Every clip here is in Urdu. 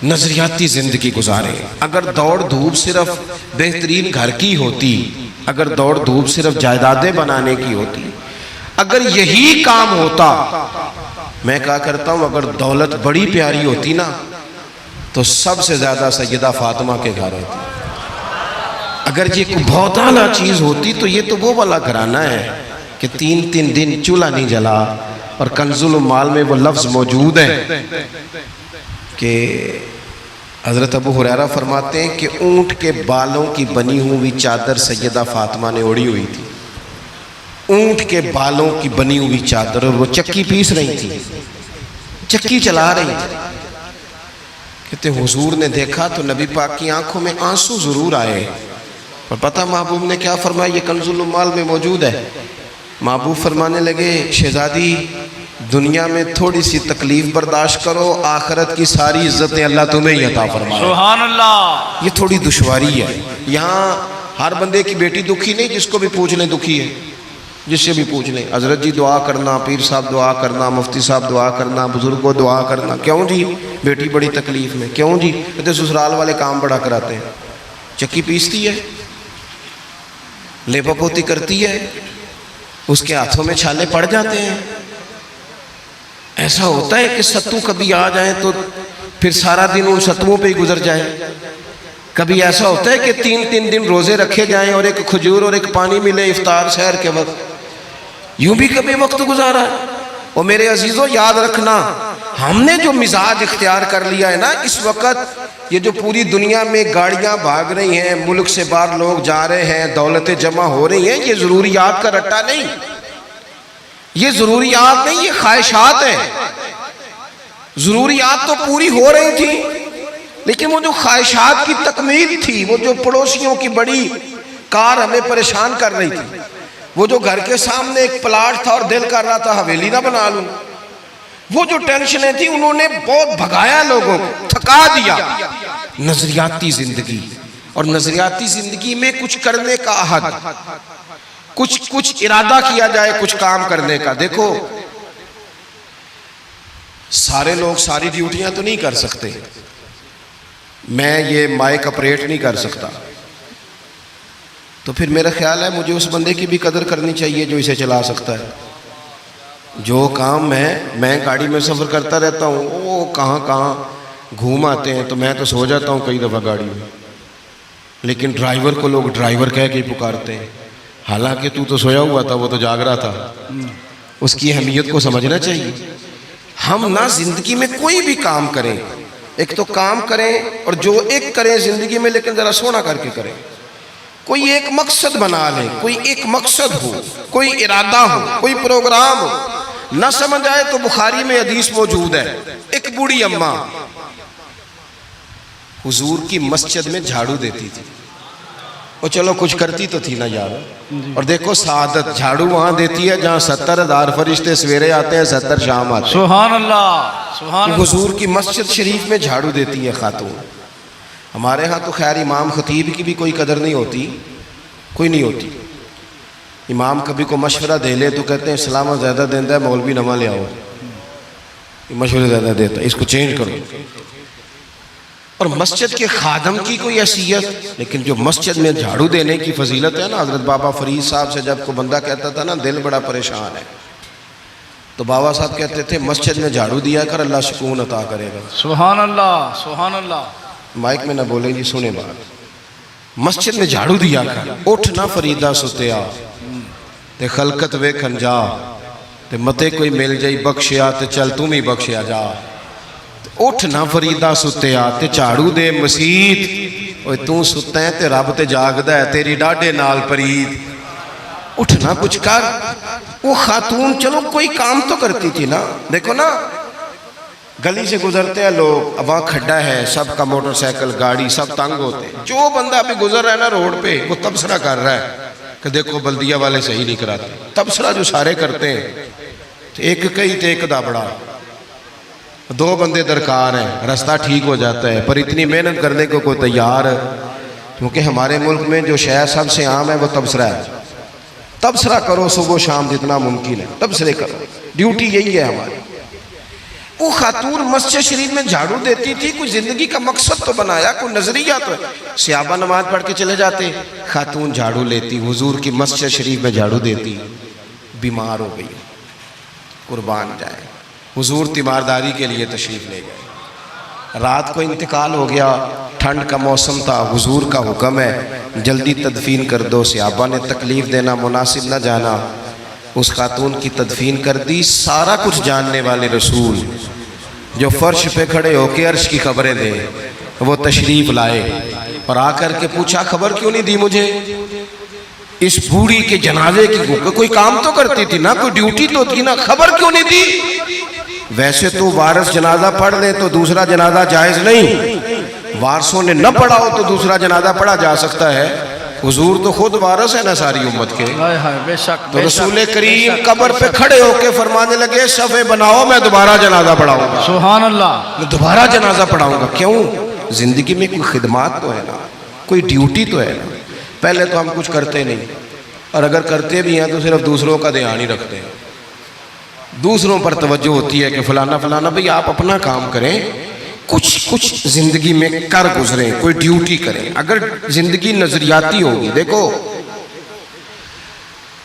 نظریاتی زندگی گزاریں. اگر دوڑ دھوپ صرف بہترین گھر کی ہوتی، اگر دوڑ دھوپ صرف جائیدادیں بنانے کی ہوتی، اگر یہی کام ہوتا، میں کہا کرتا ہوں اگر دولت بڑی پیاری ہوتی نا تو سب سے زیادہ سیدہ فاطمہ کے گھر ہوتی. اگر یہ کوئی بہت اعلیٰ چیز ہوتی تو یہ تو وہ والا گھرانہ ہے کہ 3 دن چولہا نہیں جلا. اور کنز المال میں وہ لفظ موجود ہے کہ حضرت ابو ہریرہ فرماتے ہیں کہ اونٹ کے بالوں کی بنی ہوئی چادر سیدہ فاطمہ نے اوڑھی ہوئی تھی. اونٹ کے بالوں کی بنی ہوئی چادر، اور وہ چکی پیس رہی تھی، چکی چلا رہی تھی. کہتے حضور نے دیکھا تو نبی پاک کی آنکھوں میں آنسو ضرور آئے. اور پتہ محبوب نے کیا فرمایا؟ یہ کنز المال میں موجود ہے. محبوب فرمانے لگے شہزادی دنیا میں تھوڑی سی تکلیف برداشت کرو، آخرت کی ساری عزتیں اللہ تمہیں ہی عطا فرمائے. سبحان اللہ. یہ تھوڑی دشواری ہے. یہاں ہر بندے کی بیٹی دکھی نہیں، جس کو بھی پوچھ لیں دکھی ہے، جس سے بھی پوچھ لیں. حضرت جی دعا کرنا، پیر صاحب دعا کرنا، مفتی صاحب دعا کرنا، بزرگوں دعا کرنا. کیوں جی؟ بیٹی بڑی تکلیف میں. کیوں جی؟ کہتے سسرال والے کام بڑا کراتے ہیں. چکی پیستی ہے، لیپا پوتی کرتی ہے، اس کے ہاتھوں میں چھالے پڑ جاتے ہیں. ایسا ہوتا ہے کہ ستو کبھی آ جائیں تو پھر سارا دن ان ستووں پہ ہی گزر جائے. کبھی ایسا ہوتا ہے کہ 3 دن روزے رکھے جائیں اور ایک کھجور اور ایک پانی ملے افطار سحر کے وقت. یوں بھی کبھی وقت گزارا ہے. اور میرے عزیزوں یاد رکھنا، ہم نے جو مزاج اختیار کر لیا ہے نا اس وقت، یہ جو پوری دنیا میں گاڑیاں بھاگ رہی ہیں، ملک سے باہر لوگ جا رہے ہیں، دولتیں جمع ہو رہی ہیں، یہ ضروریات کا رٹا نہیں، یہ ضروریات نہیں، یہ خواہشات ہیں. ضروریات تو پوری ہو رہی تھی لیکن وہ جو خواہشات کی تکمیل تھی، وہ جو پڑوسیوں کی بڑی کار ہمیں پریشان کر رہی تھی، وہ جو گھر کے سامنے ایک پلاٹ تھا اور دل کر رہا تھا حویلی نہ بنا لوں، وہ جو ٹینشنیں تھی انہوں نے بہت بھگایا، لوگوں کو تھکا دیا. نظریاتی زندگی، اور نظریاتی زندگی میں کچھ کرنے کا عہد، کچھ ارادہ کیا جائے کچھ کام کرنے کا. دیکھو سارے لوگ ساری ڈیوٹیاں تو نہیں کر سکتے. میں یہ مائک اپریٹ نہیں کر سکتا، تو پھر میرا خیال ہے مجھے اس بندے کی بھی قدر کرنی چاہیے جو اسے چلا سکتا ہے. جو کام میں گاڑی میں سفر کرتا رہتا ہوں، وہ کہاں گھوم آتے ہیں تو میں تو سو جاتا ہوں کئی دفعہ گاڑی میں، لیکن ڈرائیور کو لوگ ڈرائیور کہہ کے پکارتے ہیں، حالانکہ تو سویا ہوا تھا، وہ تو جاگ رہا تھا. اس کی اہمیت کو سمجھنا چاہیے. ہم نہ زندگی میں کوئی بھی کام کریں، ایک تو کام کریں اور جو ایک کریں زندگی میں، لیکن ذرا سونا کر کے کریں. کوئی ایک مقصد بنا لیں، کوئی ایک مقصد ہو، کوئی ارادہ ہو، کوئی پروگرام ہو. نہ سمجھ آئے تو بخاری میں حدیث موجود ہے، ایک بوڑھی اماں حضور کی مسجد میں جھاڑو دیتی تھی. وہ چلو کچھ کرتی تو تھی نا یار. اور دیکھو سعادت، جھاڑو وہاں دیتی ہے جہاں 70,000 فرشتے سویرے آتے ہیں، 70 شام آتے ہیں. سبحان اللہ، سبحان اللہ. حضور کی مسجد شریف میں جھاڑو دیتی ہے خاتون. ہمارے ہاں تو خیر امام خطیب کی بھی کوئی قدر نہیں ہوتی، کوئی نہیں ہوتی. امام کبھی کو مشورہ دے لے تو کہتے ہیں اسلام زیادہ دیتا ہے، مولوی نواں لے آؤ، مشورے زیادہ دیتا ہے، اس کو چینج کرو. اور مسجد کے خادم کی کوئی حیثیت، لیکن جو مسجد میں جھاڑو دینے کی فضیلت ہے نا. حضرت بابا فرید صاحب سے جب کو بندہ کہتا تھا نا دل بڑا پریشان ہے، تو بابا صاحب کہتے تھے مسجد میں جھاڑو دیا کر، اللہ سکون عطا کرے گا. سبحان اللہ، سبحان اللہ. مائک میں نہ بولیں جی، سنیں بات. مسجد میں جھاڑو دیا کر. اٹھ نہ فریدہ ستیا تے خلقت ویکھن جا، تے متے کوئی مل جائی بخشیا تے چل تم ہی بخشیا جا. اٹھ نہ فریدہ ستیا تے جھاڑو دے مسیت، اوے تو ستا ہے تے رب تے جاگدا ہے، تیری ڈاڈے نال پرید. اٹھ نہ کچھ کر. وہ خاتون چلو کوئی کام تو کرتی تھی نا. دیکھو نا گلی سے گزرتے ہیں لوگ، اب وہاں کھڈا ہے، سب کا موٹر سائیکل گاڑی سب تنگ ہوتے ہیں. جو بندہ ابھی گزر رہا ہے نا روڈ پہ، وہ تبصرہ کر رہا ہے کہ دیکھو بلدیہ والے صحیح نہیں کراتے. تبصرہ جو سارے کرتے ہیں، ایک کئی تے ایک دا بڑا، 2 بندے درکار ہیں، رستہ ٹھیک ہو جاتا ہے. پر اتنی محنت کرنے کو کوئی تیار ہے، کیونکہ ہمارے ملک میں جو شے سب سے عام ہے وہ تبصرہ ہے. تبصرہ کرو صبح و شام جتنا ممکن ہے، تبصرے کرو، ڈیوٹی یہی ہے ہماری. وہ خاتون مسجد شریف میں جھاڑو دیتی تھی، کوئی زندگی کا مقصد تو بنایا، کوئی نظریہ تو ہے۔ صحابہ نماز پڑھ کے چلے جاتے، خاتون جھاڑو لیتی، حضور کی مسجد شریف میں جھاڑو دیتی، بیمار ہو گئی، قربان جائے، حضور تیمارداری کے لیے تشریف لے گئے، رات کو انتقال ہو گیا، ٹھنڈ کا موسم تھا، حضور کا حکم ہے جلدی تدفین کر دو، صحابہ نے تکلیف دینا مناسب نہ جانا، اس خاتون کی تدفین کر دی۔ سارا کچھ جاننے والے رسول جو فرش پہ کھڑے ہو کے عرش کی خبریں دیں، وہ تشریف لائے اور آ کر کے پوچھا خبر کیوں نہیں دی مجھے اس بوڑھی کے جنازے کی؟ کوئی کام تو کرتی تھی نا، کوئی ڈیوٹی تو تھی نا، خبر کیوں نہیں دی؟ ویسے تو وارث جنازہ پڑھ لے تو دوسرا جنازہ جائز نہیں، وارثوں نے نہ پڑھا ہو تو دوسرا جنازہ پڑھا جا سکتا ہے، حضور تو خود وارث ہے نا ساری امت کے۔ ہائے ہائے بے شک تو رسول کریم قبر پہ کھڑے ہو کے فرمانے لگے صفے بناؤ، میں دوبارہ جنازہ پڑھاؤں گا، سبحان اللہ، میں دوبارہ جنازہ پڑھاؤں گا۔ کیوں؟ زندگی میں کوئی خدمات تو ہے نا، کوئی ڈیوٹی تو ہے نا۔ پہلے تو ہم کچھ کرتے نہیں، اور اگر کرتے بھی ہیں تو صرف دوسروں کا دھیان ہی رکھتے ہیں، دوسروں پر توجہ ہوتی ہے کہ فلانا فلانا، بھئی آپ اپنا کام کریں، کچھ زندگی میں کر گزریں، کوئی ڈیوٹی کریں۔ اگر زندگی نظریاتی ہوگی، دیکھو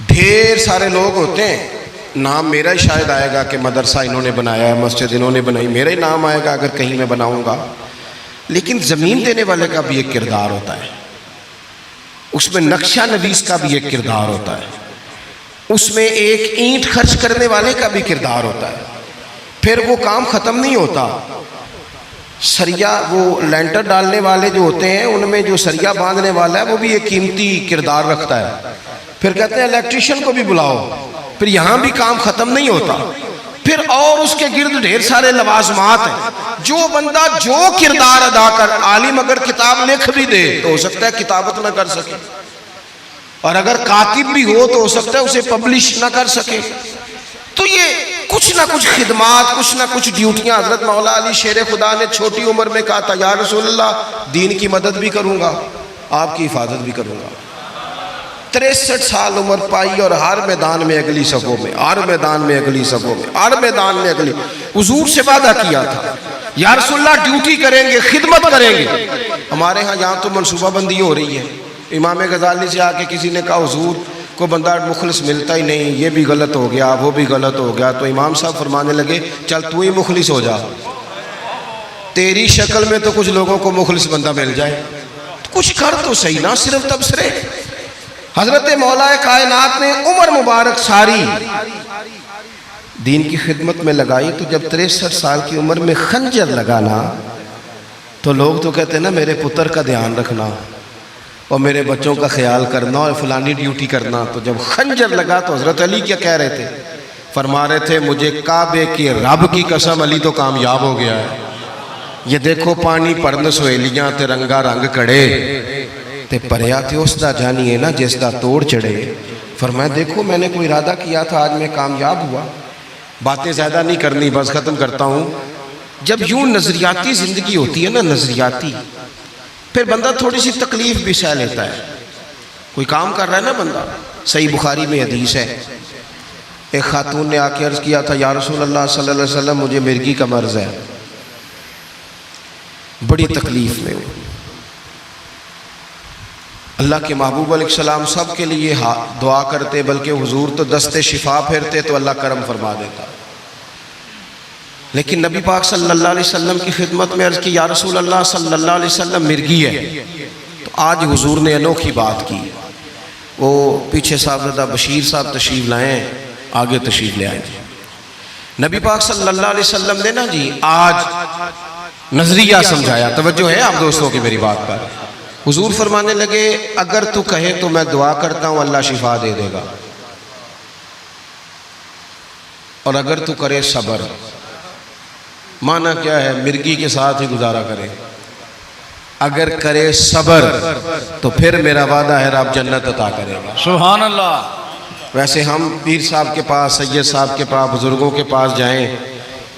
ڈھیر سارے لوگ ہوتے ہیں، نام میرا ہی شاید آئے گا کہ مدرسہ انہوں نے بنایا ہے، مسجد انہوں نے بنائی، میرا ہی نام آئے گا اگر کہیں میں بناؤں گا، لیکن زمین دینے والے کا بھی ایک کردار ہوتا ہے، اس میں نقشہ نویس کا بھی ایک کردار ہوتا ہے، اس میں ایک اینٹ خرچ کرنے والے کا بھی کردار ہوتا ہے۔ پھر وہ کام ختم نہیں ہوتا، سریا وہ لینٹر ڈالنے والے جو ہوتے ہیں ان میں جو سریا باندھنے والا ہے وہ بھی ایک قیمتی کردار رکھتا ہے۔ پھر کہتے ہیں الیکٹریشین کو بھی بلاؤ، پھر یہاں بھی کام ختم نہیں ہوتا، پھر اور اس کے گرد ڈھیر سارے لوازمات ہیں۔ جو بندہ جو کردار ادا کر، عالم اگر کتاب لکھ بھی دے تو ہو سکتا ہے کتابت نہ کر سکے، اور اگر کاتب بھی ہو تو ہو سکتا ہے اسے پبلش نہ کر سکے۔ تو یہ کچھ نہ کچھ خدمات، کچھ نہ کچھ ڈیوٹیاں۔ حضرت مولا علی شیر خدا نے چھوٹی عمر میں کہا تھا یا رسول اللہ دین کی مدد بھی کروں گا، آپ کی حفاظت بھی کروں گا۔ 63 سال عمر پائی اور ہر میدان میں اگلی صفوں میں، ہر میدان میں اگلی صفوں میں، ہر میدان میں اگلی۔ حضور سے وعدہ کیا تھا یا رسول اللہ ڈیوٹی کریں گے، خدمت کریں گے۔ ہمارے ہاں یہاں تو منصوبہ بندی ہو رہی ہے، امام غزالی سے آ کے کسی نے کہا حضور کو بندہ مخلص ملتا ہی نہیں، یہ بھی غلط ہو گیا وہ بھی غلط ہو گیا، تو امام صاحب فرمانے لگے چل تو ہی مخلص ہو جا، تیری شکل میں تو کچھ لوگوں کو مخلص بندہ مل جائے، کچھ کر تو صحیح نہ صرف تبصرے۔ حضرت مولا کائنات نے عمر مبارک ساری دین کی خدمت میں لگائی، تو جب 63 سال کی عمر میں خنجر لگانا تو لوگ تو کہتے ہیں نا میرے پتر کا دھیان رکھنا اور میرے بچوں کا خیال کرنا اور فلانی ڈیوٹی کرنا، تو جب خنجر لگا تو حضرت علی کیا کہہ رہے تھے؟ فرما رہے تھے مجھے کعبے کے رب کی قسم علی تو کامیاب ہو گیا ہے، یہ دیکھو پانی پرن سہیلیاں تے رنگا رنگ کڑے تے پریا تے اس دا جانیے نا جس دا توڑ چڑھے۔ فرمایا دیکھو میں نے کوئی ارادہ کیا تھا، آج میں کامیاب ہوا۔ باتیں زیادہ نہیں کرنی، بس ختم کرتا ہوں۔ جب یوں نظریاتی زندگی ہوتی ہے نا، نظریاتی، پھر بندہ تھوڑی سی تکلیف بھی سہ لیتا ہے۔ کوئی کام کر رہا ہے نا بندہ، صحیح بخاری میں حدیث ہے، ایک خاتون نے آ کے عرض کیا تھا یا رسول اللہ صلی اللہ علیہ وسلم مجھے مرگی کا مرض ہے، بڑی تکلیف میں ہوں۔ اللہ کے محبوب علیہ السلام سب کے لیے دعا کرتے، بلکہ حضور تو دست شفا پھیرتے تو اللہ کرم فرما دیتا، لیکن نبی پاک صلی اللہ علیہ وسلم کی خدمت میں عرض کی یا رسول اللہ صلی اللہ علیہ وسلم مرگی ہے۔ تو آج حضور نے انوکھی بات کی، وہ پیچھے صاحبزادہ بشیر صاحب تشریف لائیں، آگے تشریف لے آئیں۔ نبی پاک صلی اللہ علیہ وسلم نے نا جی آج نظریہ سمجھایا، توجہ ہے آپ دوستوں کی میری بات پر۔ حضور فرمانے لگے اگر تو کہے تو میں دعا کرتا ہوں اللہ شفا دے دے گا، اور اگر تو کرے صبر، معنی کیا ہے؟ مرگی کے ساتھ ہی گزارا کرے، اگر کرے صبر تو پھر میرا وعدہ ہے رب جنت عطا کرے گا۔ سبحان اللہ۔ ویسے ہم پیر صاحب کے پاس، سید صاحب کے پاس، بزرگوں کے پاس جائیں،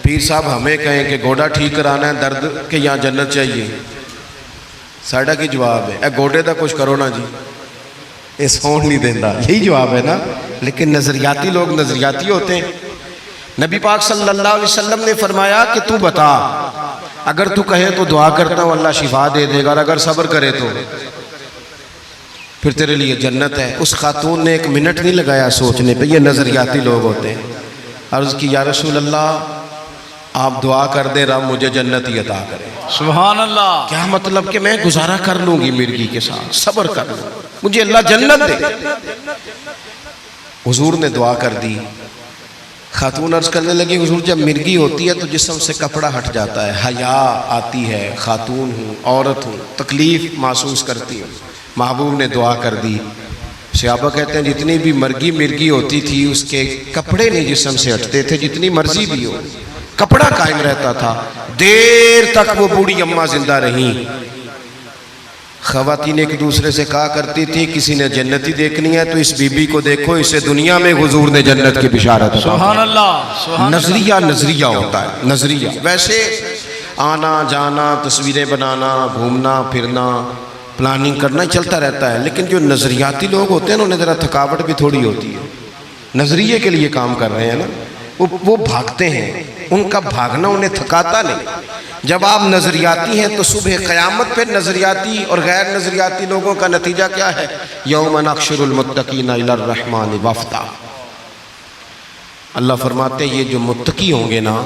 پیر صاحب ہمیں کہیں کہ گوڑا ٹھیک کرانا ہے درد کہ یہاں جنت چاہیے، ساڑھا کی جواب ہے اے گوڑے دا کچھ کرو نا جی، یہ سون نہیں دینا، یہی جواب ہے نا۔ لیکن نظریاتی لوگ نظریاتی ہوتے ہیں۔ نبی پاک صلی اللہ علیہ وسلم نے فرمایا کہ تو بتا، اگر تو کہے تو دعا کرتا ہوں اللہ شفا دے دے گا، اور اگر صبر کرے تو پھر تیرے لیے جنت ہے۔ اس خاتون نے 1 منٹ نہیں لگایا سوچنے پہ، یہ نظریاتی لوگ ہوتے ہیں۔ عرض کی یا رسول اللہ آپ دعا کر دیں رب مجھے جنت ہی عطا کرے۔ سبحان اللہ۔ کیا مطلب کہ میں گزارا کر لوں گی مرغی کے ساتھ، صبر کر لوں، مجھے اللہ جنت دے۔ حضور نے دعا کر دی۔ خاتون عرض کرنے لگی حضور جب مرغی ہوتی ہے تو جسم سے کپڑا ہٹ جاتا ہے، حیا آتی ہے، خاتون ہوں، عورت ہوں، تکلیف محسوس کرتی ہوں۔ محبوب نے دعا کر دی۔ صحابہ کہتے ہیں جتنی بھی مرغی ہوتی تھی اس کے کپڑے نہیں جسم سے ہٹتے تھے، جتنی مرضی بھی ہو کپڑا قائم رہتا تھا۔ دیر تک وہ بوڑھی اماں زندہ رہیں۔ خواتین ایک دوسرے سے کہا کرتی تھی کسی نے جنتی دیکھنی ہے تو اس بی بی کو دیکھو، اسے دنیا میں حضور نے جنت کی بشارت عطا کی۔ سبحان اللہ، سبحان اللہ۔ نظریہ ہوتا ہے، نظریہ۔ ویسے آنا جانا، تصویریں بنانا، گھومنا پھرنا، پلاننگ کرنا چلتا رہتا ہے، لیکن جو نظریاتی لوگ ہوتے ہیں انہیں ذرا تھکاوٹ بھی تھوڑی ہوتی ہے۔ نظریے کے لیے کام کر رہے ہیں نا، وہ بھاگتے ہیں، ان کا بھاگنا انہیں تھکاتا نہیں۔ جب آپ نظریاتی ہیں تو صبح قیامت پہ نظریاتی اور غیر نظریاتی لوگوں کا نتیجہ کیا ہے؟ یوم نحشر المتقین الی الرحمن وفدا۔ اللہ فرماتے ہیں یہ جو متقی ہوں گے نا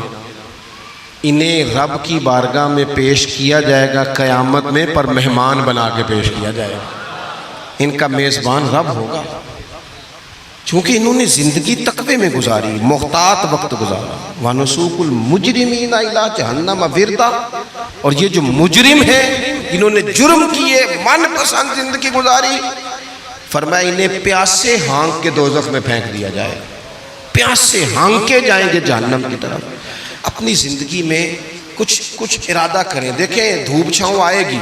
انہیں رب کی بارگاہ میں پیش کیا جائے گا قیامت میں، پر مہمان بنا کے پیش کیا جائے گا۔ ان کا میزبان رب ہوگا، چونکہ انہوں نے زندگی تقوی میں گزاری، محتاط وقت گزارا۔ وَنُسُوقُ الْمُجْرِمِينَ إِلَىٰ جَهَنَّمَ وِرْدًا۔ اور یہ جو مجرم ہیں انہوں نے جرم کیے، من پسند زندگی گزاری، فرمایا انہیں پیاسے ہانک کے دوزخ میں پھینک دیا جائے، پیاسے ہانکے جائیں گے جہنم کی طرف۔ اپنی زندگی میں کچھ ارادہ کریں۔ دیکھیں دھوپ چھاؤں آئے گی،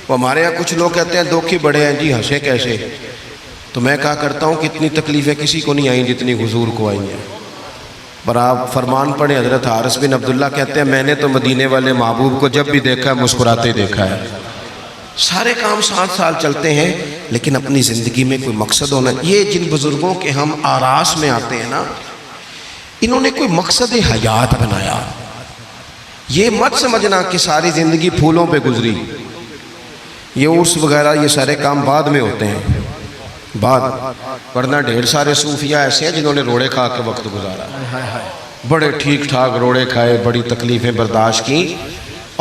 وہ ہمارے یہاں کچھ لوگ کہتے ہیں دھوکے بڑے ہیں جی، ہنسے کیسے؟ تو میں کہا کرتا ہوں کہ اتنی تکلیفیں کسی کو نہیں آئیں جتنی حضور کو آئی ہیں۔ پر آپ فرمان پڑھیں، حضرت حارث بن عبداللہ کہتے ہیں میں نے تو مدینے والے محبوب کو جب بھی دیکھا ہے مسکراتے دیکھا ہے۔ سارے کام 7 سال چلتے ہیں لیکن اپنی زندگی میں کوئی مقصد ہونا۔ یہ جن بزرگوں کے ہم آراس میں آتے ہیں نا، انہوں نے کوئی مقصد حیات بنایا۔ یہ مت سمجھنا کہ ساری زندگی پھولوں پہ گزری، یہ عرس وغیرہ یہ سارے کام بعد میں ہوتے ہیں، بعد، ورنہ ڈھیر سارے صوفیاء ایسے ہیں جنہوں نے روڑے کھا کے وقت گزارا، بڑے ٹھیک ٹھاک روڑے کھائے، بڑی تکلیفیں برداشت کی،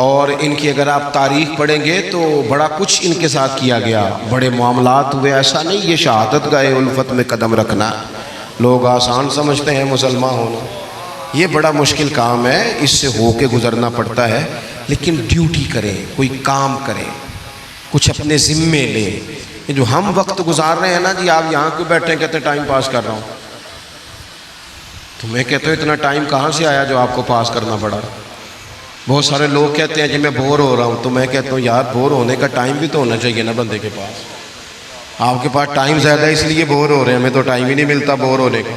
اور ان کی اگر آپ تاریخ پڑھیں گے تو بڑا کچھ ان کے ساتھ کیا گیا، بڑے معاملات ہوئے۔ ایسا نہیں یہ شہادت گاہ الفت میں قدم رکھنا لوگ آسان سمجھتے ہیں مسلمان ہونا، یہ بڑا مشکل کام ہے، اس سے ہو کے گزرنا پڑتا ہے۔ لیکن ڈیوٹی کریں، کوئی کام کریں، کچھ اپنے ذمے لیں۔ یہ جو ہم وقت گزار رہے ہیں نا جی، آپ یہاں کیوں بیٹھے ہیں؟ کہتے ہیں ٹائم پاس کر رہا ہوں۔ تو میں کہتا ہوں اتنا ٹائم کہاں سے آیا جو آپ کو پاس کرنا پڑا؟ بہت سارے لوگ کہتے ہیں جی میں بور ہو رہا ہوں، تو میں کہتا ہوں یار بور ہونے کا ٹائم بھی تو ہونا چاہیے نا بندے کے پاس۔ آپ کے پاس ٹائم زیادہ ہے اس لیے بور ہو رہے ہیں، ہمیں تو ٹائم ہی نہیں ملتا بور ہونے کا۔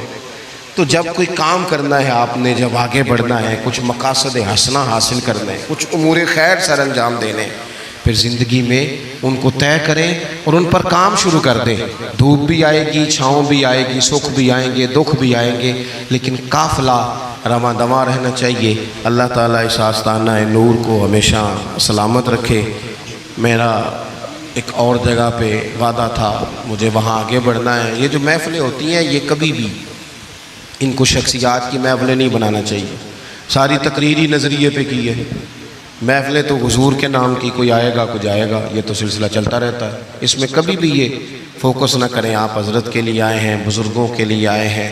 تو جب کوئی کام کرنا ہے آپ نے، جب آگے بڑھنا ہے، کچھ مقاصد حسنہ حاصل کرنا ہے، کچھ امور خیر سر انجام دینے، پھر زندگی میں ان کو طے کریں اور ان پر کام شروع کر دیں۔ دھوپ بھی آئے گی، چھاؤں بھی آئے گی، سکھ بھی آئیں گے، دکھ بھی آئیں گے، لیکن قافلہ رواں دواں رہنا چاہیے۔ اللہ تعالیٰ اس آستانہ نور کو ہمیشہ سلامت رکھے۔ میرا ایک اور جگہ پہ وعدہ تھا، مجھے وہاں آگے بڑھنا ہے۔ یہ جو محفلیں ہوتی ہیں یہ کبھی بھی ان کو شخصیات کی محفلیں نہیں بنانا چاہیے، ساری تقریری نظریے پہ کی ہے۔ محفلیں تو حضور کے نام کی، کوئی آئے گا کوئی جائے گا، یہ تو سلسلہ چلتا رہتا ہے، اس میں کبھی بھی یہ فوکس نہ کریں۔ آپ حضرت کے لیے آئے ہیں، بزرگوں کے لیے آئے ہیں۔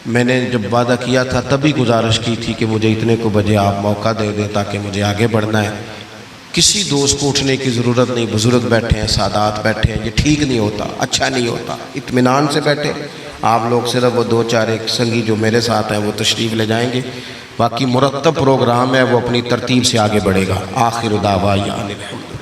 میں نے جب وعدہ کیا تھا تبھی گزارش کی تھی کہ مجھے اتنے کو بجے آپ موقع دے دیں تاکہ مجھے آگے بڑھنا ہے۔ کسی دوست کو اٹھنے کی ضرورت نہیں، بزرگ بیٹھے ہیں، سادات بیٹھے ہیں، یہ ٹھیک نہیں ہوتا، اچھا نہیں ہوتا۔ اطمینان سے بیٹھے آپ لوگ، صرف وہ 2-4 ایک سنگی جو میرے ساتھ ہیں وہ تشریف لے جائیں گے، باقی مرتب پروگرام ہے وہ اپنی ترتیب سے آگے بڑھے گا۔ آخر دعوانا الحمد